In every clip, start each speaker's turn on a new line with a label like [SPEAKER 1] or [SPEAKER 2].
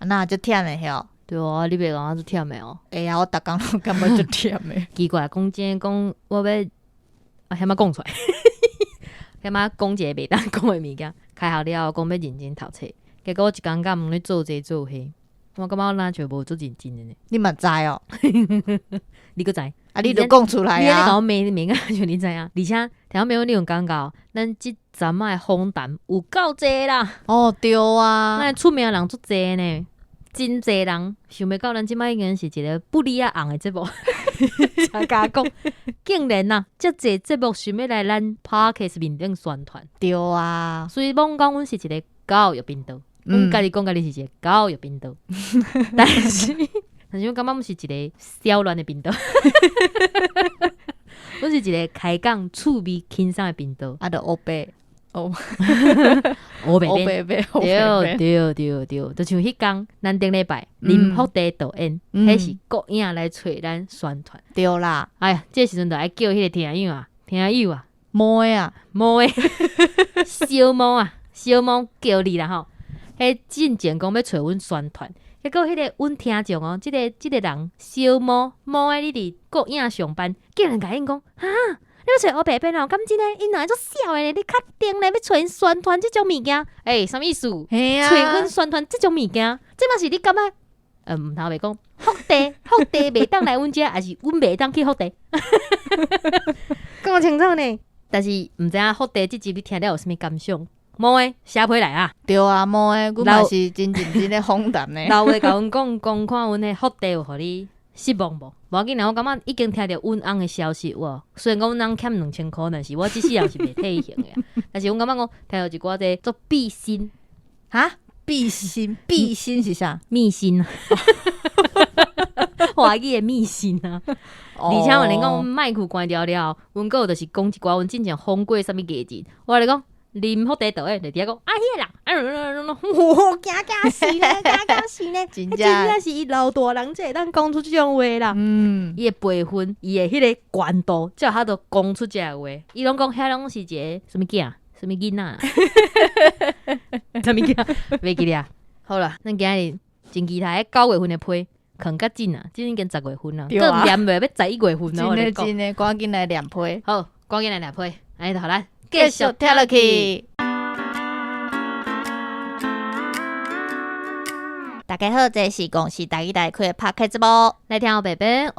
[SPEAKER 1] 那就忝的哟。
[SPEAKER 2] 对啊，你别讲我做忝的哦。
[SPEAKER 1] 哎呀，我逐工拢感觉就忝的。
[SPEAKER 2] 奇怪，讲真讲，我要遐讲出来，遐讲一个袂当讲的物件。开学了后讲要认真读册，结果我一工敢毋咧做这做迄，我感觉我哪就无做认真的呢。
[SPEAKER 1] 你嘛知哦？
[SPEAKER 2] 你搁知？
[SPEAKER 1] 啊，你就讲出来
[SPEAKER 2] 你
[SPEAKER 1] 啊！
[SPEAKER 2] 甲我明啊，像你知影，而且听到没有？你有感觉咱即阵仔的访谈有够济啦，
[SPEAKER 1] 哦，对啊，
[SPEAKER 2] 咱出名的人足济呢，真济人想袂到咱即摆已经是一个不离啊红的节目。才甲讲，竟然啊，遮济节目想要来咱 Podcast 面顶宣传，
[SPEAKER 1] 对啊，
[SPEAKER 2] 所以罔讲阮是一个教育频道，阮家己讲家己是一个教育频道，但是我感觉阮是一个小乱的频道。阮是一个开讲趣味轻松的频道，
[SPEAKER 1] 啊，就欧白，
[SPEAKER 2] 黑白
[SPEAKER 1] 欧
[SPEAKER 2] 边，
[SPEAKER 1] 白，
[SPEAKER 2] 对，就像迄天咱顶礼拜林福地导演，迄是国影来找咱宣传，
[SPEAKER 1] 对啦，
[SPEAKER 2] 哎呀，这时阵就爱叫迄个听友啊，
[SPEAKER 1] 摸啊，
[SPEAKER 2] 毛诶，小毛啊，小毛叫你啦吼，迄进前讲要找阮宣传。结果迄个阮听众哦，即个人小毛诶，你伫国影上班，竟然甲因讲哈，你要找黑白边哦，敢真诶，因两个足痟诶，你确定咧要找因宣传即种物件？啥物意思？
[SPEAKER 1] 嘿啊，
[SPEAKER 2] 找阮宣传即种物件，这嘛是你感觉？毋通袂讲福地袂当来阮遮，还是阮袂当去福地？讲清楚呢。但是毋知影福地即集你听了有啥物感想？毛诶，写批来啊！
[SPEAKER 1] 对啊，摸诶，阮嘛是真认真咧访谈呢。
[SPEAKER 2] 老话甲阮讲，看阮诶福地有互你失望无？无要紧啦，我感觉已经听到阮翁诶消息哇。虽然讲阮翁欠2000箍，但是我即世人是袂退休诶。但是阮感觉讲听到一寡这做必心
[SPEAKER 1] 哈，必心是啥？
[SPEAKER 2] 秘辛啊，华语诶秘辛啊。而且我连讲麦克关掉了，阮个就是讲一寡阮之前访过啥物艺人，我来讲。林福地导演就伫遐讲，迄个人，哇，惊死呢，
[SPEAKER 1] 真
[SPEAKER 2] 正是伊老大人才会当讲出即种话啦。伊的辈分，伊的迄个悬度，才有他都讲出这个话。伊拢讲遐拢是一个什么囝，什么囡仔，什么囝，袂记咧。好啦，咱今日真期待9月份的批，扛较紧啊，今已经10月份啦，更念袂要11月份啦。
[SPEAKER 1] 真的，赶紧来念批。
[SPEAKER 2] 好，赶紧来念批，安尼就好啦。
[SPEAKER 1] 继续听落去。大家好，这是公司台语台开的 Podcast 节目，
[SPEAKER 2] 来听黑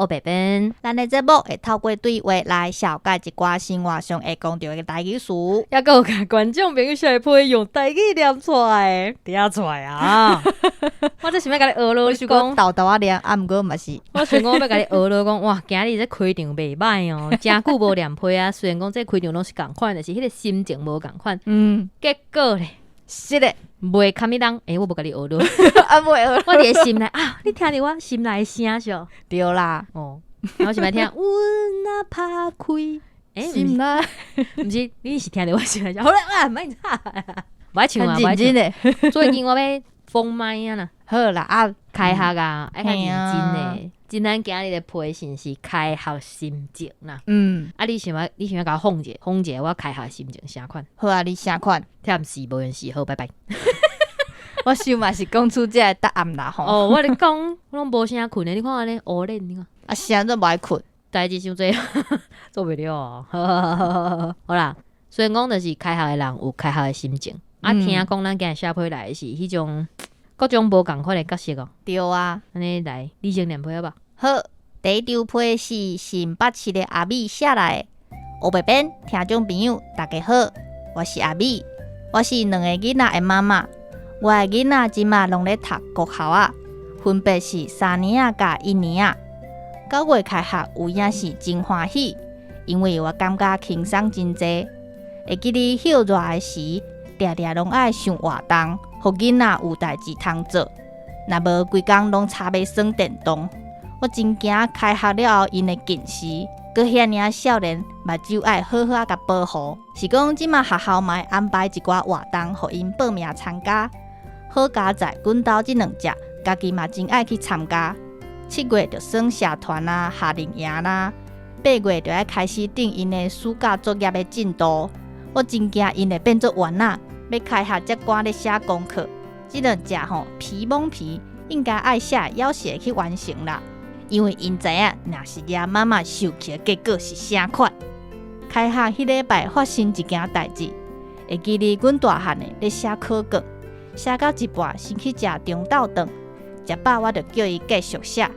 [SPEAKER 2] 白边。
[SPEAKER 1] 咱的节目会透过对话来了解一寡生活上会讲到的台语词，
[SPEAKER 2] 也有甲观众朋友小配用台语念出来，念出来啊！我这想要甲你学咯，是讲
[SPEAKER 1] 豆豆啊念，毋过嘛是。
[SPEAKER 2] 我想讲要甲你学咯，讲哇，今日这开场袂歹哦，真久无念批啊。虽然讲这开场拢是共款，但是迄个心情无共款。结果咧，
[SPEAKER 1] 是咧。
[SPEAKER 2] 袂堪一当，我无甲你学咯，
[SPEAKER 1] 啊袂学，
[SPEAKER 2] 我伫心内啊，你听着我心内声上，
[SPEAKER 1] 对啦，
[SPEAKER 2] 哦，我是要听，阮啊拍开，
[SPEAKER 1] 心内，
[SPEAKER 2] 毋是，你是听着我心内声，好啦，啊，莫吵，不爱唱啊，不爱
[SPEAKER 1] 唱
[SPEAKER 2] 咧，最近我要封麦啊啦，
[SPEAKER 1] 好啦，啊，
[SPEAKER 2] 开学啊，爱较认真咧，今咱今日的批信是开学心情啦，你想要甲我放一个我开学的心情啥款？
[SPEAKER 1] 好啊，你啥款？
[SPEAKER 2] 忝死无缘死，好，拜拜。
[SPEAKER 1] 我想嘛是讲出这个答案啦吼。
[SPEAKER 2] 哦，我咧讲，我拢无啥困的，你看安尼乌脸，你看。
[SPEAKER 1] 啊，啥都无爱困，
[SPEAKER 2] 代志伤济，做袂了哦。好啦，虽然讲就是开学的人有开学的心情，听讲咱今日下批来的是迄种各种无共款的角色哦。
[SPEAKER 1] 对啊，
[SPEAKER 2] 安尼来，你先念批好吧？
[SPEAKER 1] 好，第一张批是新北市的阿美写来的。黑白边听众朋友，大家好，我是阿美，我是2个囡仔的妈妈。我的囡仔即马拢咧读国校啊，分别是3年啊甲1年啊。9月开学有影是真欢喜，因为我感觉轻松真济。会记哩休热的时，常常拢爱上活动，互囡仔有代志通做。若无规工拢差要耍电动，我真惊开学了后因会近视。佮遐尔少年目睭爱好好甲保护，是讲即马学校嘛会安排一寡活动，互因报名参加。好佳在阮兜即2只，家己嘛真爱去参加。7月就算社团啊、夏令营啦，8月就要开始定因的暑假作业的进度。我真惊因会变做冤仔，要开学才赶咧写功课。即2只吼皮蒙皮，应该爱写要写去完成啦，因为因知影若是惹妈妈受气的结果是啥款。开学迄礼拜发生一件代志，会记得阮大汉的咧写考卷，写到一半先去食中昼顿，食饱我就叫伊继续写，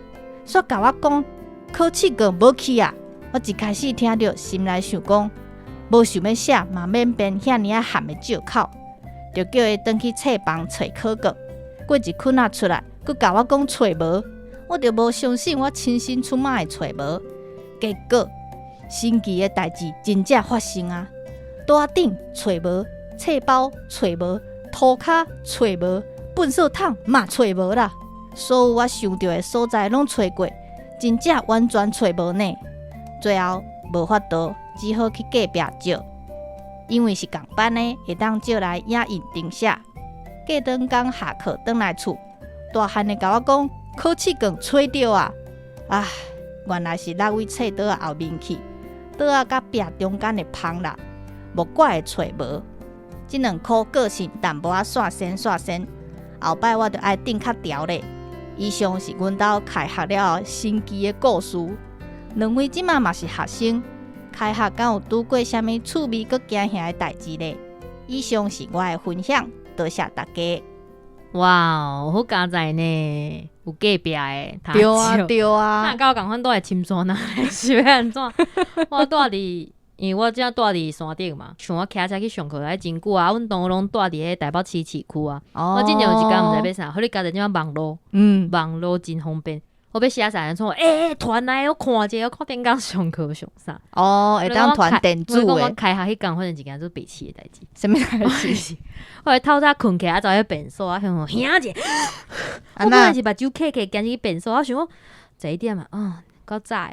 [SPEAKER 1] 煞甲我讲考试卷无去啊！我一开始听到心内想讲，无想要写嘛免编遐尔含的借口，就叫伊转去册房找考卷。过一困仔出来，佮甲我讲找无，我就无相信我亲身出马会找无。结果神奇的代志真正发生啊！桌顶找无，册包找无，涂骹找无，粪扫桶嘛找无啦。所有我想到的所在拢找过，真正完全找无呢。最后无法度，只好去隔壁借，因为是共班的，会当借来影印订写。过顿工下课转来厝，大汉的甲我讲考试卷找着啊！啊，原来是落位册桌后面去，桌仔甲壁中间的缝啦，无怪会找无。即2科个性淡薄仔煞线，后摆我就爱订较条咧。以上是阮兜开学了后神奇的故事。两位即马嘛是学生，开学敢有拄过啥物趣味佮惊吓的代志呢？以上是我的分享，多谢大家。
[SPEAKER 2] 哇，好佳哉呢，有隔壁的，
[SPEAKER 1] 对啊对啊，
[SPEAKER 2] 那甲我共款住在深山哪，是要安怎？我住伫，因为我遮住伫山顶嘛，像我骑车去上课还真久啊。阮同学拢住伫迄台北市区啊。我真正有一天毋知要啥，互你家己即马网络，网络真方便。我要写啥人创？传来我看者，我看电工上课上啥？
[SPEAKER 1] 会当传电子
[SPEAKER 2] 我
[SPEAKER 1] 诶。
[SPEAKER 2] 开学迄工，反正一件做白痴诶代志。
[SPEAKER 1] 什么代志？
[SPEAKER 2] 我透早困起来，走去便所啊，想讲兄者，我本来是目睭开，今日去便所，我想讲11点啊，够早啊。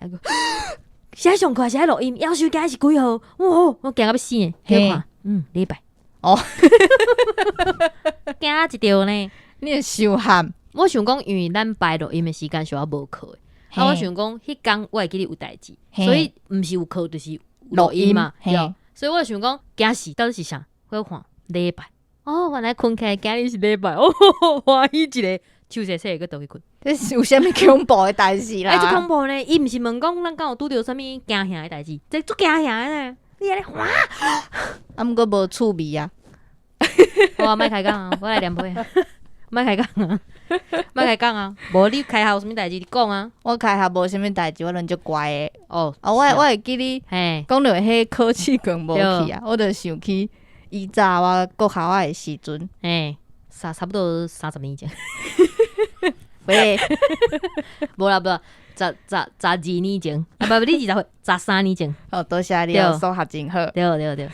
[SPEAKER 2] 是爱上课，是爱录音，要求今日是几号？我惊到要死诶！去看，礼拜。惊一条呢。
[SPEAKER 1] 你会伤喊。
[SPEAKER 2] 我想讲，因为咱排录音的时间是我无课的，我想讲，迄天我会记得有代志，所以毋是有课就是录音嘛，对。所以我想讲，惊死到底是啥？我看礼拜，原来困起来今日是礼拜，欢喜一个，手洗洗个倒去困。
[SPEAKER 1] 这是有啥物恐怖的代志啦？
[SPEAKER 2] 这恐怖呢？伊毋是问讲咱敢有拄着啥物惊吓的代志？这足惊吓的呢！你安尼哇，
[SPEAKER 1] 毋过无趣味啊！
[SPEAKER 2] 我莫开讲啊，我来念杯。莫开讲啊，莫开讲啊！无你开学有啥物代志？你讲啊！
[SPEAKER 1] 我开学无啥物代志，我拢足乖的。我
[SPEAKER 2] 是
[SPEAKER 1] 会记你讲到迄考试卷无去啊，我就想起以前我国校的时阵，
[SPEAKER 2] 差不多30年前。
[SPEAKER 1] 喂，
[SPEAKER 2] 无啦，12年前，不，你20岁，13年前。
[SPEAKER 1] 多谢你数学真好。
[SPEAKER 2] 对。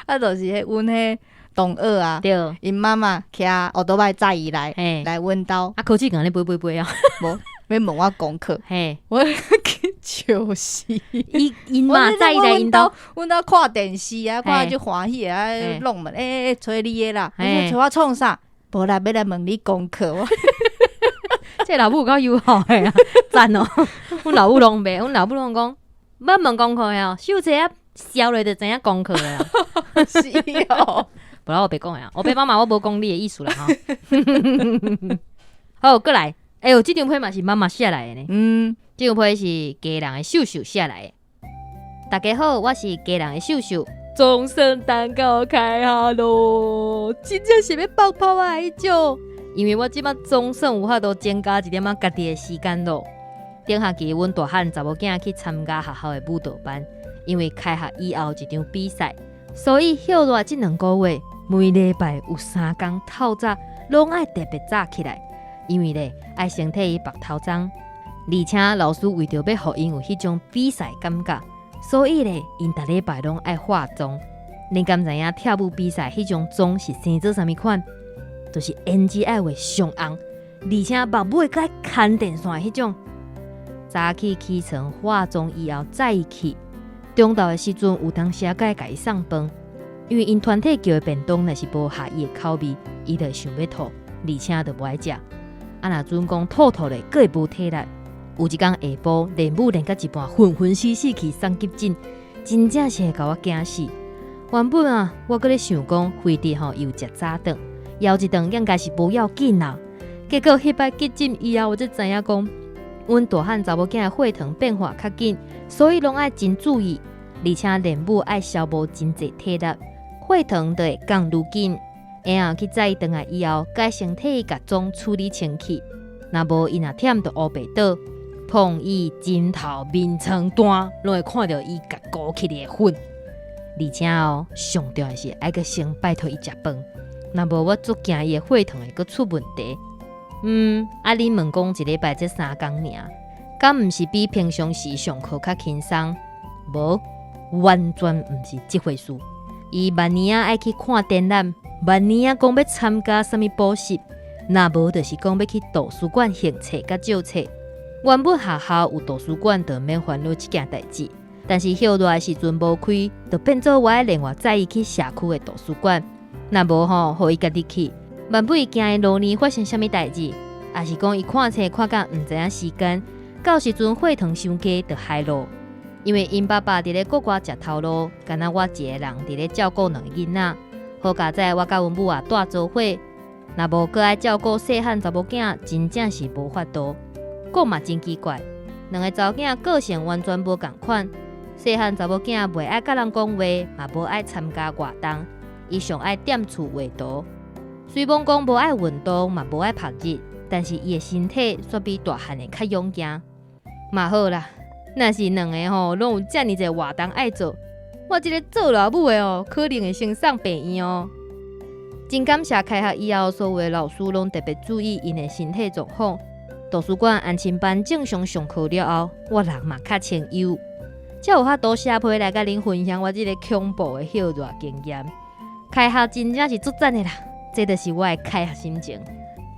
[SPEAKER 1] 啊，就是迄阮迄同学啊，因妈妈骑奥多摆载伊来阮兜。
[SPEAKER 2] 考试干咧背啊？
[SPEAKER 1] 无，要问我功课。我去笑死。
[SPEAKER 2] 因妈载伊来因兜，
[SPEAKER 1] 阮兜看电视啊，看就欢喜啊，弄问找你的啦，找我创啥？无啦，要来问你功课。
[SPEAKER 2] 这老母有够友好的啊，赞哦！阮老母拢袂，阮老母拢讲，要问功课哦，手册啊烧了就知影功课了。
[SPEAKER 1] 是哦。
[SPEAKER 2] 不然我别讲呀，我爸妈妈我无讲你的意思啦哈。好，过来，这张批嘛是妈妈写来的呢。这张批是家人的秀秀写来的。大家好，我是家人的秀秀。钟声蛋糕开下咯，真正是要爆泡啊迄种。因为我即摆总算有法度增加一点仔家己的时间咯。顶学期阮大汉查某囝去参加学校的舞蹈班，因为开学以后一场比赛，所以休热这2个月，每礼拜有3天透早拢爱特别早起来，因为咧爱先替伊白头妆，而且老师为着要互因有迄种比赛感觉，所以咧因逐礼拜拢爱化妆。你敢知影跳舞比赛迄种妆是生做啥物款？就是胭脂爱画上红，而且目尾该牵电线迄种。早起床化妆以后再去，中昼的时阵有当时该甲伊送饭，因为因团体叫的便当若是无合伊的口味，伊就会想要吐，而且就无爱食。若准讲吐咧，佫会无体力。有一天下晡练舞练到一半，昏昏死死去送急诊，真正是会甲我惊死。原本我佫咧想讲，飞机有食早顿。后一顿应该是无要紧啦，结果迄摆急诊以后，我才知影讲，阮大汉查某囝的血糖变化较紧，所以拢爱真注意，而且练舞爱消磨真侪体力，血糖就会降愈紧。会晓去早回来以后，该身体甲总处理清气。若无伊若忝着乌白倒，碰伊枕头面床单，拢会看到伊甲鼓起来的粉。而且上重要的是爱个先拜托伊食饭，若无我足惊伊的血糖会阁出问题。你问讲一礼拜这3天尔，敢毋是比平常时上课较轻松？无，完全毋是即回事。伊明年爱去看展览，明年讲要参加什么补习，若无就是讲要去图书馆行册甲借册。原本学校有图书馆，就免烦恼这件代志。但是休热的时阵无开，就变做我另外载伊去社区的图书馆。若无互伊家己去，万不伊惊伊路年发生啥物代志，也是讲伊看册看到毋知影时间，到时阵血糖伤低就害咯。因为因爸爸伫咧国外食头路，敢若我一个人伫咧照顾2个囡仔。好佳在我甲阮母啊住做伙，若无搁爱照顾细汉查某囝，真正是无法度。讲嘛真奇怪，2个查某囝个性完全无共款。细汉查某囝袂爱甲人讲话，嘛无爱参加活动，伊上爱踮厝画图。虽讲无爱运动，嘛无爱晒日，但是伊的身体却比大汉的较勇健。嘛好啦，若是2个拢有遮尔侪活动爱做，我一个做老母的可能会先送病院哦。真感谢开学以后，所有的老师拢特别注意因的身体状况。图书馆安亲班正常上课了后，我人嘛较清幽。才有遐多社配来甲恁分享我这个恐怖的休热经验。开学真正是足赞的啦，这就是我的开学心情。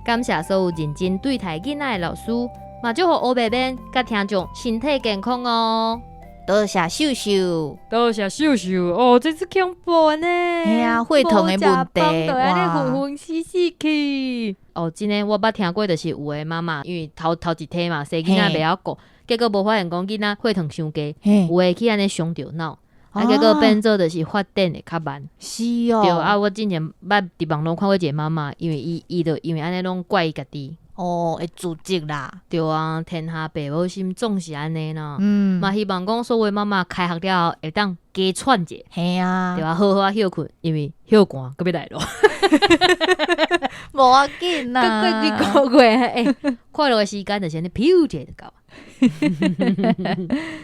[SPEAKER 2] 感谢所有认真对待囡仔的老师，嘛祝福乌白面甲听众身体健康哦。
[SPEAKER 1] 多谢秀秀，
[SPEAKER 2] 多谢秀秀哦，这次恐怖呢。
[SPEAKER 1] 嘿啊，血糖的问题，
[SPEAKER 2] 就安尼昏昏死死去。哦，真的我捌听过，就是有的妈妈因为头一天嘛，生囡仔袂晓顾。结果无发现讲囡仔血糖伤低，有诶去安尼伤着脑，结果变做就是发展会较慢。
[SPEAKER 1] 是哦，
[SPEAKER 2] 对啊，我之前捌伫网络看过一个妈妈，因为伊就因为安尼拢怪伊家己。
[SPEAKER 1] 会自责啦。
[SPEAKER 2] 对啊，天下父母心总是安尼啦。嘛希望讲所有妈妈开学了后会当加喘者。
[SPEAKER 1] 嘿啊，
[SPEAKER 2] 对啊，好好休困，因为休寒搁要来咯。
[SPEAKER 1] 无要紧啦，
[SPEAKER 2] 过几个月，快乐的时间就是安尼飘一下就到。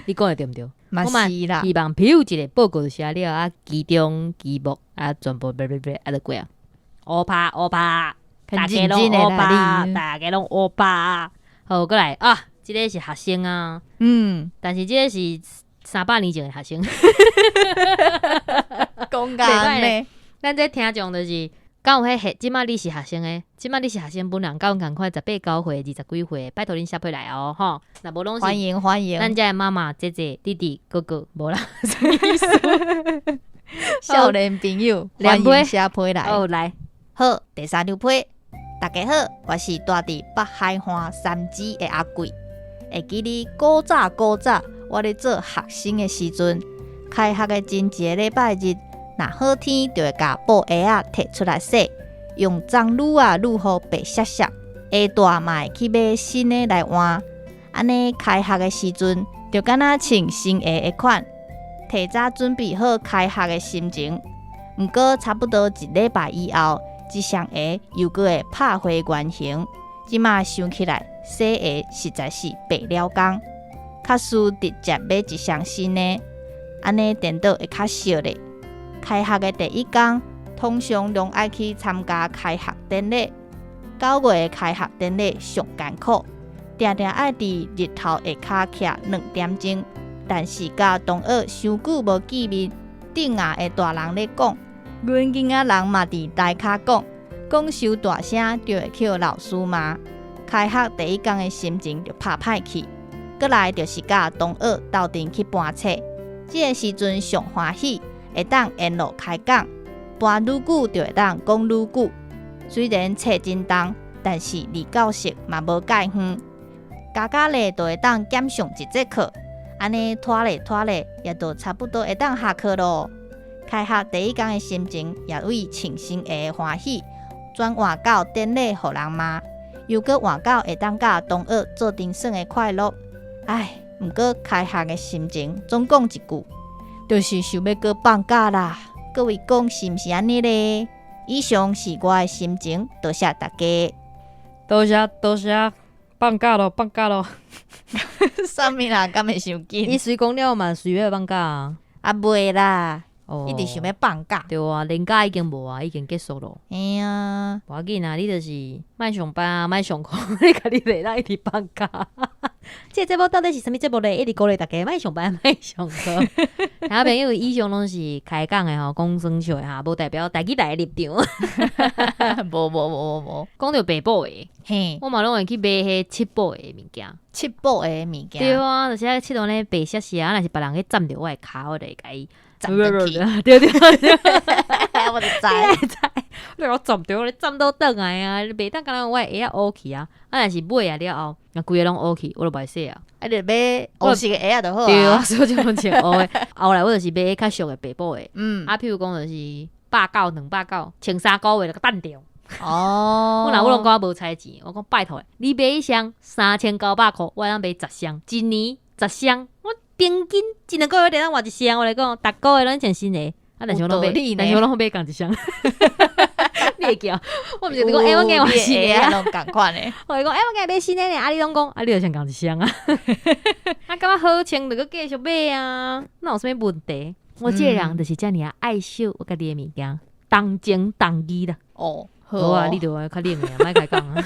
[SPEAKER 2] 你讲的对毋对？
[SPEAKER 1] 嘛是啦。
[SPEAKER 2] 希望飘一个报告就写了啊，期中期末啊，全部啊就过啊。乌拍乌拍，大家拢乌拍，大家拢乌拍。好，过来啊，这个是学生啊。但是这个是300年前的学生。
[SPEAKER 1] 讲干呢？
[SPEAKER 2] 咱这听众就是。敢有迄即摆你是学生诶？即摆你是学生本人，甲阮共款18、9岁、20几岁，拜托恁小配来哦，吼！若无拢是
[SPEAKER 1] 欢迎欢迎，
[SPEAKER 2] 咱家诶妈妈、姐姐、弟弟、哥哥，无啦，什么意思？
[SPEAKER 1] 少年朋友，欢迎小配来
[SPEAKER 2] 哦，来，
[SPEAKER 1] 好，第3张批，大家好，我是住伫北海岸3支诶阿贵。会记哩古早，我咧做学生诶时阵，开学诶前一个礼拜日。若好天，就会甲布鞋仔摕出来洗，用棕榈啊撸好白色色。下大嘛会去买新的来换。安尼开学的时阵，就敢若穿新鞋的款，提早准备好开学的心情。毋过差不多1礼拜以后，这双鞋又搁会拍回原形。即马想起来，洗鞋实在是白了工，较输直接买一双新的，安尼电脑会较烧咧。开学的第1天，通常拢爱去参加开学典礼。9月的开学典礼上艰苦，定定爱伫日头下骹徛2点钟。但是甲同学伤久无见面，顶下的大人咧讲，阮囡仔人嘛伫台骹讲伤大声，就会叫老师骂。开学第1天的心情就歹歹去。过来就是甲同学斗阵去搬册，这个时阵上欢喜。会当沿路开讲，搬愈久就会当讲愈久。虽然册真重，但是离教室嘛无介远，加咧就会当减上1节课。安尼拖咧，也就差不多会当下课咯。开学第1天的心情，也为穿新鞋的欢喜，转换到典礼互人骂。又搁换到会当甲同学做阵算的快乐。唉，毋过开学的心情总讲一句，就是想要搁放假啦。各位讲是毋是安尼咧？以上是我的心情，多谢大家。
[SPEAKER 2] 多谢，放假咯，放假咯。
[SPEAKER 1] 啥物啦？敢会伤紧？
[SPEAKER 2] 伊随讲了嘛，随要放假啊？
[SPEAKER 1] 啊，袂啦，
[SPEAKER 2] 哦，
[SPEAKER 1] 一直想要放假。
[SPEAKER 2] 对啊，年假已经无啊，已经结束咯。
[SPEAKER 1] 哎呀，
[SPEAKER 2] 无要紧啊，你就是莫上班啊，莫上课，你家己袂当一直放假。这节目到底是啥物节目咧？一直鼓励大家莫上班，莫上课。小朋友以上拢是开讲的吼，讲生笑的哈，无代表家己来立场。
[SPEAKER 1] 无。
[SPEAKER 2] 讲到爸母的，
[SPEAKER 1] 嘿，
[SPEAKER 2] 我嘛拢会去买迄七宝的物件。
[SPEAKER 1] 七宝的物件。
[SPEAKER 2] 对啊，就是迄七宝咧白色色，若是别人去占着我的骹，我就会甲伊
[SPEAKER 1] 占转去。
[SPEAKER 2] 对，
[SPEAKER 1] 我就知。
[SPEAKER 2] 你我占着，你占到倒来啊！你袂当敢若我的鞋啊乌去啊！啊，若是买啊了后，若规个拢乌去，我就袂使啊。
[SPEAKER 1] 啊，就买乌色的鞋仔就好啊。
[SPEAKER 2] 对啊，所以就穿乌的。后来我就是买较俗的白布的。啊，譬如讲就是190、290，穿3个月就等着。
[SPEAKER 1] 哦。
[SPEAKER 2] 我拢讲我无财钱，我讲拜托，你买一箱3900块，我通买10箱，一年10箱，我平均1、2个月得当换一箱。我来讲，逐个月拢穿新的。啊，但是我拢买共一箱。你会记？我毋是你讲，我今换新的啊，
[SPEAKER 1] 拢共款的。
[SPEAKER 2] 我讲，我今买新的呢，啊，你拢讲，啊，你就穿共一箱啊。啊，感觉好穿，就搁继续买啊，哪有啥物问题？我这个人就是遮尔爱惜我家己的物件，当情当义啦。
[SPEAKER 1] 哦，
[SPEAKER 2] 好啊，你著较冷的，莫开讲啊。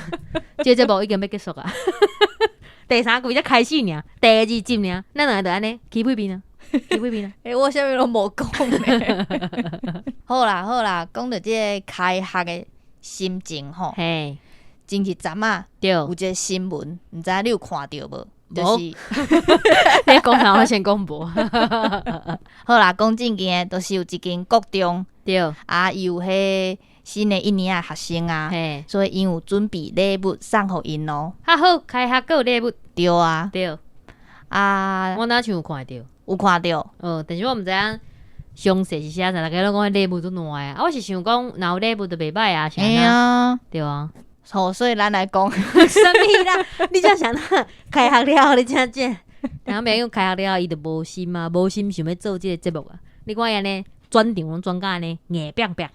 [SPEAKER 2] 这节目已经要结束啊，第3季才开始尔，第2集尔，咱两个就安尼起屁边啊。
[SPEAKER 1] 我啥物拢无讲咧。好啦，讲到这个开学的心情吼。
[SPEAKER 2] 嘿，
[SPEAKER 1] 前一阵啊，
[SPEAKER 2] 对，
[SPEAKER 1] 有一个新闻，毋知你有看到无？就是
[SPEAKER 2] 你讲啥？我先讲无。
[SPEAKER 1] 好啦，讲正经的，就是有一间国中，
[SPEAKER 2] 对
[SPEAKER 1] 啊，有迄新的一年的学生啊，所以因有准备礼物送互因咯。
[SPEAKER 2] 较好，开学还有礼物。
[SPEAKER 1] 对啊，
[SPEAKER 2] 对
[SPEAKER 1] 啊，
[SPEAKER 2] 我哪像有看到。
[SPEAKER 1] 有看到，
[SPEAKER 2] 但是我毋知影详细是啥，大家拢讲礼物都烂啊。我是想讲，若有礼物就袂歹啊，
[SPEAKER 1] 哎呀，
[SPEAKER 2] 对啊。
[SPEAKER 1] 好，所以咱来讲，
[SPEAKER 2] 啥物啦？你才想开学了，你才这，人朋友开学了，伊就无心啊，无心想要做这个节目啊。你看伊安尼转场拢转甲安尼硬拼拼。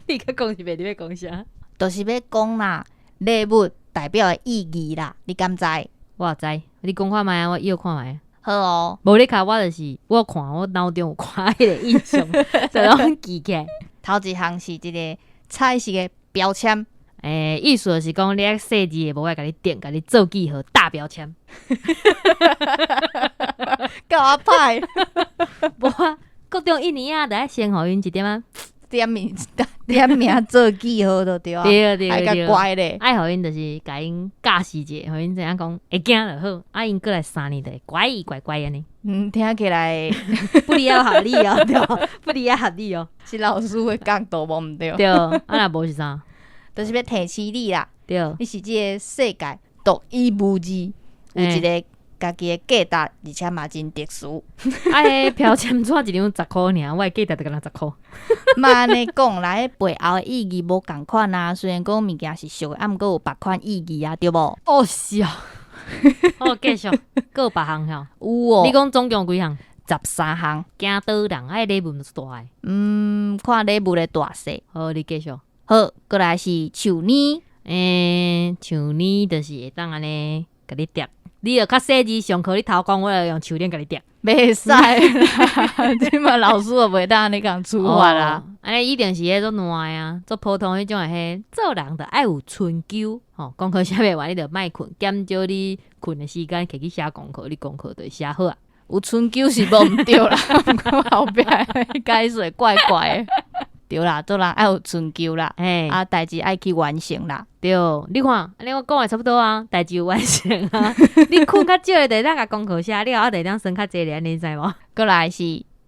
[SPEAKER 2] 你甲讲是袂？你要讲啥？
[SPEAKER 1] 就是要讲啦，礼物代表的意义啦，你敢知？
[SPEAKER 2] 我也知，你讲看卖啊，我以后看卖。
[SPEAKER 1] 好哦，
[SPEAKER 2] 无你看我就是我看我脑中有看迄个印象，就拢记起来。
[SPEAKER 1] 头一项是一个彩色的标签，
[SPEAKER 2] 意思就是讲你设置的无爱甲你点，甲你做记号大标签。
[SPEAKER 1] 够我歹，
[SPEAKER 2] 无啊，国中1年啊，就爱先互因一点啊。
[SPEAKER 1] 点名做记号就对啊，
[SPEAKER 2] 对，
[SPEAKER 1] 还较乖咧，
[SPEAKER 2] 爱互因就是甲因教示者，互因知影讲会惊就好，啊因过来3年就会乖安尼。
[SPEAKER 1] 听起来
[SPEAKER 2] 不离啊合理哦，对，不离啊合理哦，
[SPEAKER 1] 是老师的角度无毋对，
[SPEAKER 2] 对，啊若无是啥，
[SPEAKER 1] 就是要提醒你啦，
[SPEAKER 2] 对，
[SPEAKER 1] 你是这个世界独一无二，有一个家己的价值，而且嘛真特殊。
[SPEAKER 2] 啊，迄标签纸一张10块尔，我的价值就敢若10块。
[SPEAKER 1] 嘛安尼讲啦，迄背后的意义无共款啊。虽然讲物件是俗的，啊，毋过有别款意义啊，对无？
[SPEAKER 2] 哦是啊，继续，搁有别项吼。
[SPEAKER 1] 有哦。
[SPEAKER 2] 你讲总共几项
[SPEAKER 1] ？13项。
[SPEAKER 2] 惊倒人，啊，礼物是大诶。
[SPEAKER 1] 看礼物的大小。
[SPEAKER 2] 好，你继续。
[SPEAKER 1] 好，过来是树年。
[SPEAKER 2] 树年就是会当安尼，甲你叠。你著较细致上课，你头讲我著用树链甲你叠。
[SPEAKER 1] 袂使啦，即嘛老师就袂当安尼共处罚啦。
[SPEAKER 2] 安尼一定是迄种烂啊，做普通迄种诶，做人著爱有春秋。功课写袂完，你著莫困，减少你困诶时间，摕去写功课，你功课就会写好啊。
[SPEAKER 1] 有春秋是无毋对啦，后壁解说怪怪诶。对啦，做人爱有春秋啦，啊，代志爱去完成啦。
[SPEAKER 2] 对，你看，安尼我讲诶差不多啊，代志有完成啊。你困较少诶，就当甲功课写了，啊，就当算较济咧，你知无？
[SPEAKER 1] 过来是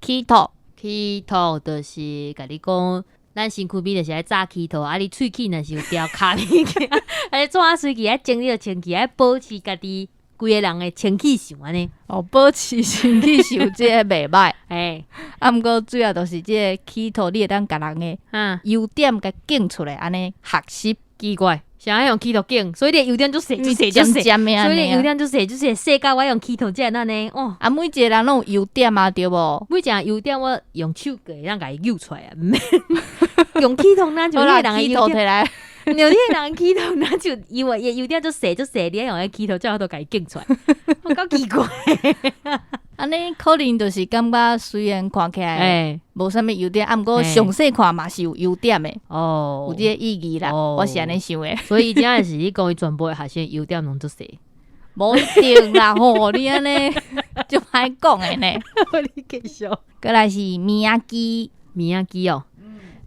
[SPEAKER 1] 起吐，
[SPEAKER 2] 起吐就是甲你讲，咱身躯边就是爱早起吐，啊，你喙齿若是有条卡物件，啊，怎啊随去爱整理着清气，爱保持家己规个人诶清气上安尼。
[SPEAKER 1] 保持身体是有这个袂歹，
[SPEAKER 2] 啊，
[SPEAKER 1] 毋过主要就是这个起吐，你会当甲人诶优点甲拣出来，安尼学习。
[SPEAKER 2] 奇怪，想要用起头镜，所以你油点就细就细
[SPEAKER 1] 尖
[SPEAKER 2] 就细，
[SPEAKER 1] 尖的啊，
[SPEAKER 2] 所以你油点就细就细，细到我用起头这样呢。哦，
[SPEAKER 1] 啊，每一个人拢有优点啊，对无？
[SPEAKER 2] 每一个油点我用手个让甲伊揪出来啊，毋免用起头那就
[SPEAKER 1] 好啦，
[SPEAKER 2] 你个人的
[SPEAKER 1] 起
[SPEAKER 2] 油点，
[SPEAKER 1] 头摕来，
[SPEAKER 2] 有你个人起头那就油点就细就细，你要用个起头才好都甲伊揪出来，我够奇怪。
[SPEAKER 1] 安尼可能就是感觉虽然看起来
[SPEAKER 2] 哎，
[SPEAKER 1] 无啥物优点，啊，毋过
[SPEAKER 2] 嘿
[SPEAKER 1] 详细看嘛是有优点的，
[SPEAKER 2] 哦，
[SPEAKER 1] 有即个意义啦。
[SPEAKER 2] 哦
[SPEAKER 1] 我是安尼想的，
[SPEAKER 2] 所以真的是你讲伊全部的学生优点拢做细，
[SPEAKER 1] 无一定啦吼，你安尼就歹讲的呢。
[SPEAKER 2] 你继续。
[SPEAKER 1] 过来是米亚基，
[SPEAKER 2] 米仔机哦，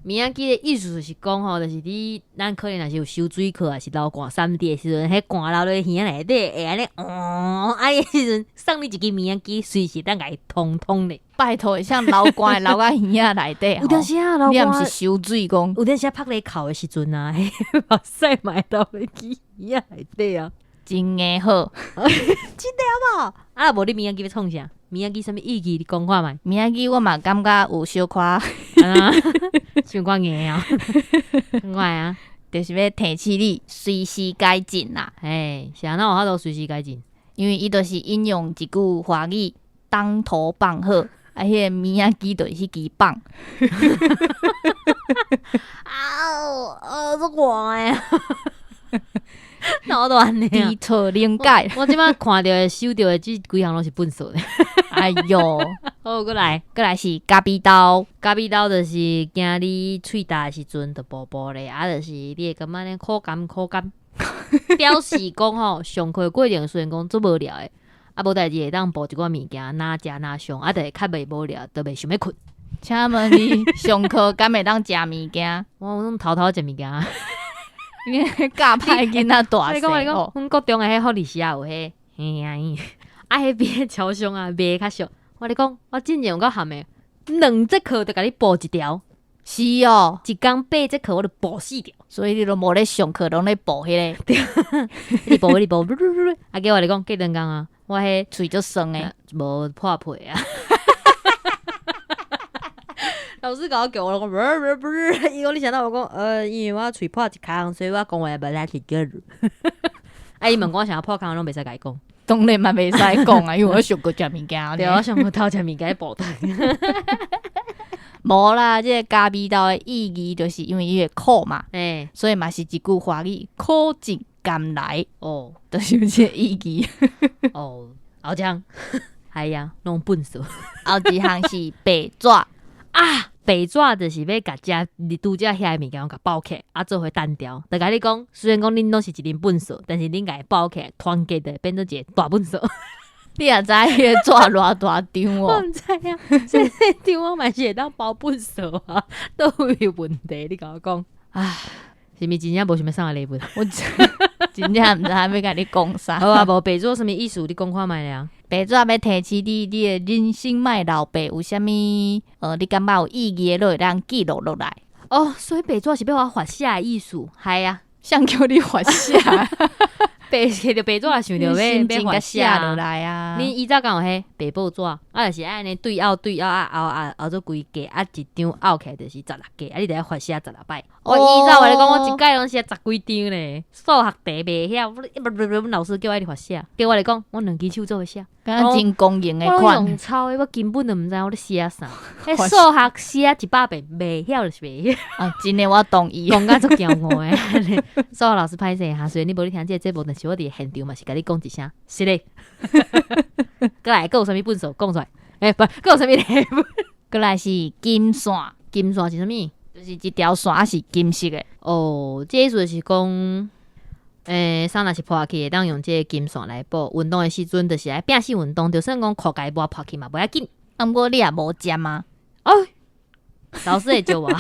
[SPEAKER 2] 米仔机的意思就是讲吼，就是你咱可能若是有修水课，还是流汗3D 的时阵，迄汗流落耳内底，会安尼迄时阵送你一支米仔机，随时当甲伊通通咧。
[SPEAKER 1] 拜托，像流汗流到耳仔内底
[SPEAKER 2] 有阵时啊，流
[SPEAKER 1] 你也毋
[SPEAKER 2] 汗
[SPEAKER 1] 是收水讲，
[SPEAKER 2] 有阵时拍咧哭的时阵啊，迄目屎嘛会流落去耳仔内底啊。
[SPEAKER 1] 真诶好。
[SPEAKER 2] 无啊，无你米仔机要创啥？米仔机什么意义？你讲看觅。
[SPEAKER 1] 米亚基我嘛感觉有小可，
[SPEAKER 2] 啊，想看硬哦，快啊！
[SPEAKER 1] 就是要提起你随时改进啦。
[SPEAKER 2] 哎，是啊，那有法度随时改进。
[SPEAKER 1] 因为伊就是引用一句华语“当头棒喝”，啊，迄个米亚基就是迄支棒。
[SPEAKER 2] 这我呀，脑断呢。
[SPEAKER 1] 低错灵解，
[SPEAKER 2] 我即摆看到的、收到的，这几项拢是笨手的。
[SPEAKER 1] 哎哟，
[SPEAKER 2] 好，过来，
[SPEAKER 1] 过来是咖比刀，
[SPEAKER 2] 咖啡豆就是惊你喙焦的时阵就薄薄的，啊，就是你会感觉呢口感，表示讲吼，上课过程虽然讲做无聊的，啊，无代志会当补一寡物件，哪食哪上，啊，就会较袂无聊，就袂想要困。
[SPEAKER 1] 请问你上课敢会当食物件？
[SPEAKER 2] 我拢偷偷食物件。
[SPEAKER 1] 因为教歹囡仔大
[SPEAKER 2] 你讲，
[SPEAKER 1] 哦，
[SPEAKER 2] 阮国中的迄护理师也有迄，啊，迄边的超商啊，卖较俗。我你讲，我真正有够含的，2节课就甲你补一条，
[SPEAKER 1] 是哦，
[SPEAKER 2] 一工8节课我就补4条，
[SPEAKER 1] 所以你都无咧上课，拢咧补迄个，
[SPEAKER 2] 你补，啊，给我你讲过2工啊，我迄
[SPEAKER 1] 喙足酸诶。
[SPEAKER 2] 无破皮啊。老师甲我叫我讲，不是，伊讲你想到我讲，因为我喙破一空，所以我讲话无来去个。啊，伊问我想要破空，拢袂使甲伊讲。
[SPEAKER 1] 当然嘛袂使讲啊，因为我上过食物件。
[SPEAKER 2] 对，我上过偷食物件补汤。
[SPEAKER 1] 无啦，这个咖啡豆的意义就是因为伊会苦嘛，
[SPEAKER 2] 诶，
[SPEAKER 1] 所以嘛是一句华语“苦尽甘来
[SPEAKER 2] 哦”，
[SPEAKER 1] 就是有这个意义。
[SPEAKER 2] 哦，后将，系啊，弄笨手。
[SPEAKER 1] 后一项是白爪，
[SPEAKER 2] 啊，白爪就是要甲遮你拄则遐物件甲包起，啊做回单调。就甲你讲，虽然讲恁拢是一粒笨手，但是恁甲伊包起来，团结的变做一个大笨手。
[SPEAKER 1] 你也知迄个爪偌大张
[SPEAKER 2] 我
[SPEAKER 1] 哦？
[SPEAKER 2] 毋知影，这个张我嘛是会当包笨手啊，都有问题。你甲我讲，
[SPEAKER 1] 唉，
[SPEAKER 2] 是咪真正无想要送个礼物？
[SPEAKER 1] 我真正毋知要甲你讲啥。
[SPEAKER 2] 好啊，无白爪什么意思？你讲看觅咧。
[SPEAKER 1] 白爪要提起你的人生莫老白，有啥物你感觉有意义的，都会当记录落来。
[SPEAKER 2] 哦，所以白爪是要我发写的意思，系啊。
[SPEAKER 1] 想叫你发写，
[SPEAKER 2] 白摕着白纸想着要发
[SPEAKER 1] 写落来啊！
[SPEAKER 2] 你以前敢有迄白报纸，啊，就是安尼对拗拗做规格，啊一张拗起来就是16个，啊你得要发写16摆。我以前话你讲，我一届拢写10几张咧，数学题袂晓，阮老师叫我一直发写，叫我来讲，我2支手做会写。
[SPEAKER 1] 敢若真公营的
[SPEAKER 2] 我
[SPEAKER 1] 款
[SPEAKER 2] 用，抄的，我根本就毋知我咧写啥。迄数学写100遍，袂晓就是袂晓。
[SPEAKER 1] 啊，真的我同意。
[SPEAKER 2] 讲甲足骄傲诶，数学老师歹势哈，虽然你无咧听这节目，但是我伫现场嘛是甲你讲一声，是咧。过来，佫有啥物本事讲出来？不，佫有啥物礼物？
[SPEAKER 1] 过来是金线，
[SPEAKER 2] 金线是啥物？
[SPEAKER 1] 就是一条线是金色的。
[SPEAKER 2] 哦，这意思就是讲，衫若是破去，会当用这个金线来补。运动的时阵，就是来拼死运动，就算讲裤甲无破去嘛，无要紧。
[SPEAKER 1] 啊，毋过你也无尖啊。
[SPEAKER 2] 哦，老师会教我。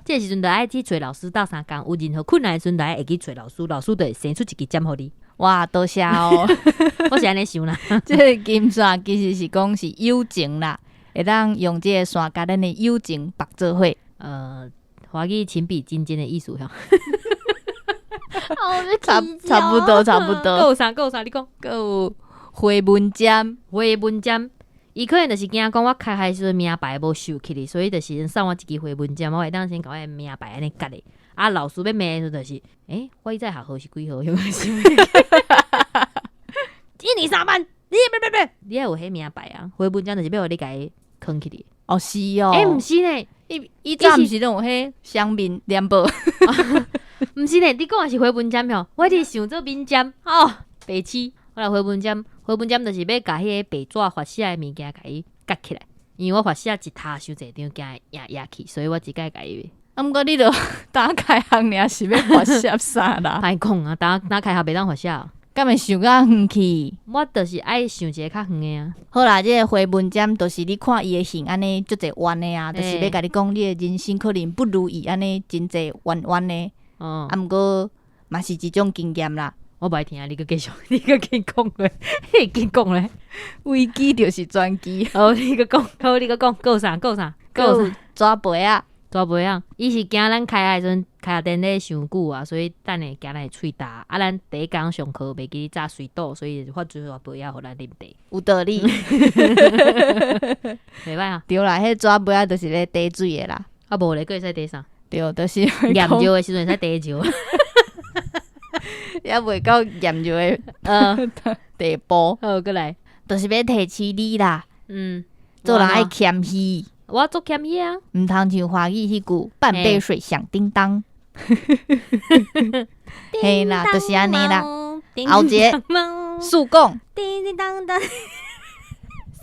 [SPEAKER 2] 这时阵就爱去找老师斗相共，有任何困难的时阵，就爱会去找老师，老师就会生出一支针互你。
[SPEAKER 1] 哇，多谢哦。
[SPEAKER 2] 我是安尼想啦。
[SPEAKER 1] 这个金线其实是讲是友情啦，会当用这个线甲咱的友情绑做伙。
[SPEAKER 2] 华语情比金坚的意思吼。
[SPEAKER 1] 差不多。
[SPEAKER 2] 够啥？你讲。
[SPEAKER 1] 还有回文针，
[SPEAKER 2] 回文针，伊可能就是惊讲我开时阵名牌无收起哩，所以就是送我一支回文针，我会当先甲我的名牌安尼夹咧，啊，老师要骂的时候就是我在学号是几号？有没有想？1、2、3班，你要有迄名牌啊，回本章就是要互你家囥起哩。
[SPEAKER 1] 哦是哦，
[SPEAKER 2] 毋是呢，
[SPEAKER 1] 伊早毋是拢有迄双面联报，
[SPEAKER 2] 毋是呢，你讲的是回本针吼，我一直想做面针白痴。我来回本针就是要甲迄个白纸发写的物件甲伊夹起来，因为我发写一沓伤济张，惊压去，所以我一概甲伊。
[SPEAKER 1] 啊，毋过你著打开行尔是要发写啥啦？
[SPEAKER 2] 歹讲啊，打开学袂当发写。
[SPEAKER 1] 敢会想到远去？
[SPEAKER 2] 我就是爱想一个较远的啊。
[SPEAKER 1] 好啦，这个回文针就是你看伊的形安尼，足侪弯的啊，就是要甲你讲，你的人生可能不如意安尼，真侪弯的。啊，毋过嘛是一种经验啦。
[SPEAKER 2] 我不爱听啊，你继续，你继讲咧，你继讲咧。
[SPEAKER 1] 危机就是转机。
[SPEAKER 2] 好，你讲，够啥？
[SPEAKER 1] 抓杯啊！
[SPEAKER 2] 抓杯啊！伊是惊咱开学的时阵，开学电咧伤久啊，所以等下惊咱会喙焦。啊，咱第一工上课袂记炸水倒，所以发抓杯啊，互咱啉茶。
[SPEAKER 1] 有道理。
[SPEAKER 2] 袂歹啊！
[SPEAKER 1] 对啦，迄抓杯啊，就是咧滴水的啦。
[SPEAKER 2] 啊，无咧，佫会使滴啥？
[SPEAKER 1] 对，就是
[SPEAKER 2] 盐尿的时阵会使滴尿。
[SPEAKER 1] 也袂到盐尿的地步。
[SPEAKER 2] 好，佫来，
[SPEAKER 1] 就是要提起你啦。做人爱谦虚。
[SPEAKER 2] 我做谦虚啊，
[SPEAKER 1] 毋通像华语迄句半杯水响叮当。嘿啦，就是安尼啦。后一个速讲，
[SPEAKER 2] 叮叮当当，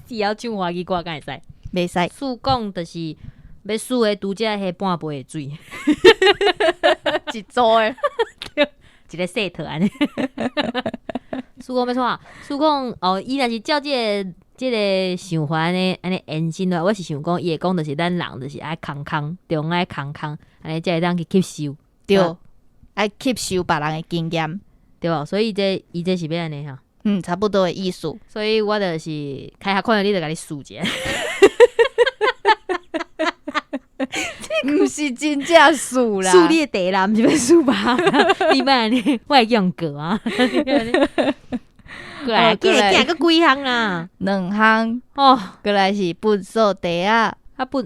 [SPEAKER 2] 是要唱华语歌敢会使？
[SPEAKER 1] 袂使。
[SPEAKER 2] 速讲就是要输的拄则迄半杯的水，
[SPEAKER 1] 一组的，
[SPEAKER 2] 一个 set 安尼。速讲要创，速讲伊若是照即个想法安尼延伸落，我是想讲，伊会讲就是咱人就是爱空，中爱空，安尼才会当去吸收，
[SPEAKER 1] 对，爱吸收别人的经验，
[SPEAKER 2] 对吧？所以伊这是要安尼哈，
[SPEAKER 1] 差不多的意思。
[SPEAKER 2] 所以我就是开学看到你就甲你输者，
[SPEAKER 1] 毋是真正输啦，
[SPEAKER 2] 输你的地啦，毋是要输吧？你莫安尼，我会用过啊。过来，过来，个几项啦
[SPEAKER 1] ？2项哦，过来是粪扫地啊，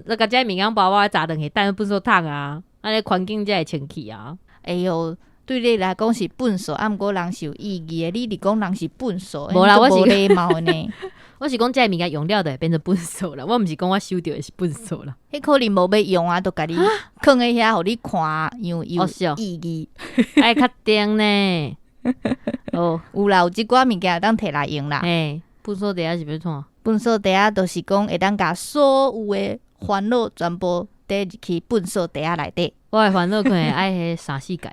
[SPEAKER 2] 那个这物件包我砸断去，但是粪扫桶啊，安尼环境才会清气啊。
[SPEAKER 1] 哎哟，对你来讲是粪扫，啊，毋过人是有意义的。你是讲人是粪扫，
[SPEAKER 2] 无啦，我是
[SPEAKER 1] 无礼貌呢。
[SPEAKER 2] 我是讲这物件用了就会变成粪扫啦，我毋是讲我收到的是粪扫啦。
[SPEAKER 1] 迄可能无要用啊，都甲你囥喺遐，互你看，有意义。
[SPEAKER 2] 爱较定呢。
[SPEAKER 1] 哦，有啦，有即寡物件会当摕来用啦。
[SPEAKER 2] 粪扫地啊是要创？
[SPEAKER 1] 粪扫地啊，就是讲会当甲所有的烦恼全部带入去粪扫地啊内底。
[SPEAKER 2] 我的烦恼可能爱迄3、4届，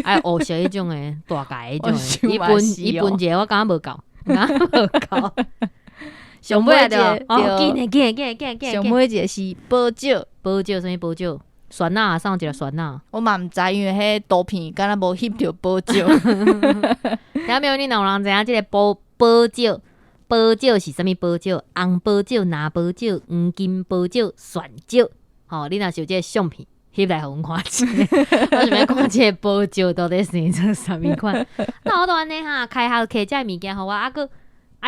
[SPEAKER 2] 爱乌色迄种的大届迄种的。一分一个我感觉无够，
[SPEAKER 1] 上尾一个
[SPEAKER 2] 紧，
[SPEAKER 1] 上尾一个是保酒，
[SPEAKER 2] 什么保酒？酸钠送一个酸钠，
[SPEAKER 1] 我嘛毋知，因为迄图片敢若无翕着保酒。
[SPEAKER 2] 听没有？你若有人知影即个保酒？保酒是啥物保酒？红保酒、蓝保酒、黄金保酒、蒜酒。你若是有即个相片，翕来互阮看下。我想要看即个保酒到底生成啥物款？那我都安尼哈，开学摕即个物件互我，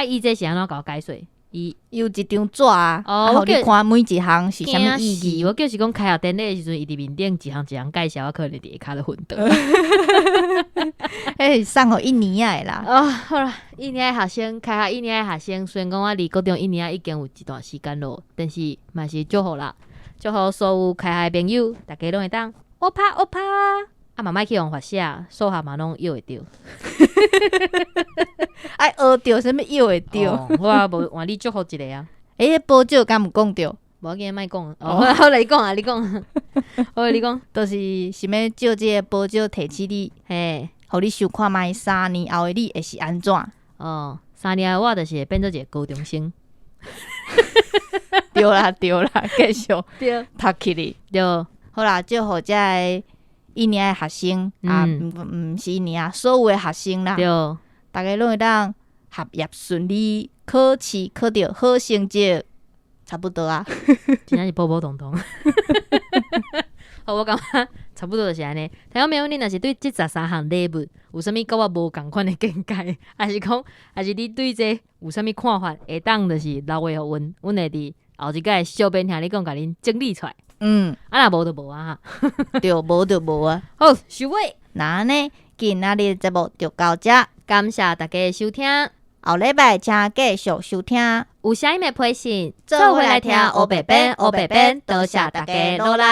[SPEAKER 2] 伊这是安怎甲我解说？
[SPEAKER 1] 伊有一张纸啊，互你看每一项是啥物意义。
[SPEAKER 2] 我就是讲开学典礼的时阵，伊伫面顶一项介绍，我可能伫下骹就昏倒。
[SPEAKER 1] 迄是送互1年的啦。
[SPEAKER 2] 好啦，1年的学生，开学1年的学生，虽然讲我离高中1年已经有一段时间咯，但是嘛是祝福啦，祝福所有开学的朋友，大家拢会当欧趴啊，嘛莫去用发写，数学嘛拢又会着。
[SPEAKER 1] 爱学着啥物又会着？
[SPEAKER 2] 我无换你祝福一个啊。
[SPEAKER 1] 保酒敢有讲着？
[SPEAKER 2] 无要紧，莫讲。好来，你讲啊，你讲。好，你讲。
[SPEAKER 1] 就是想要借即个保酒提起你，互你想看卖3年后的你会是安怎
[SPEAKER 2] ？3年后我就是会变做一个高中生。
[SPEAKER 1] 对啦，继续读起哩。
[SPEAKER 2] 对，
[SPEAKER 1] 好啦，祝福这个1年的学生啊，毋是1年啊，所有的学生啦，
[SPEAKER 2] 对，
[SPEAKER 1] 大家拢会当学业顺利，考试考到好成绩，差不多啊。
[SPEAKER 2] 真正是普普通通。好，我感觉差不多就是安尼。听到没有？你若是对这13项礼物有啥物甲我无共款的见解，还是你对这有啥物看法？会当就是留话互阮会伫后一届小编听你讲，甲恁整理出来。若无就无啊。
[SPEAKER 1] 对，无就无啊。
[SPEAKER 2] 好，收尾。
[SPEAKER 1] 那呢，今仔日节目就到这，
[SPEAKER 2] 感谢大家的收听。
[SPEAKER 1] 后礼拜请继续收听。
[SPEAKER 2] 有啥物的配信，
[SPEAKER 1] 做伙来听黑白边，黑白边，多谢大家努力。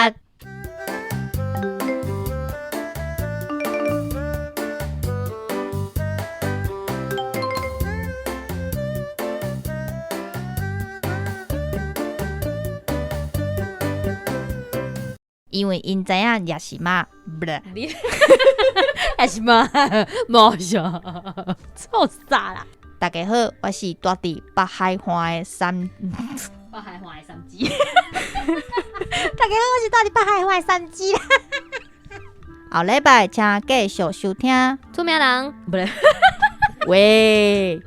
[SPEAKER 1] 因为因知影也是嘛，不是，
[SPEAKER 2] 也是嘛，冇错，臭傻啦！
[SPEAKER 1] 大家好，我是住伫北海岸的三，
[SPEAKER 2] 北海岸的三鸡。
[SPEAKER 1] 大家好，我是住伫北海岸的三鸡。后礼拜请继续收听，
[SPEAKER 2] 出名人，不是，
[SPEAKER 1] 喂。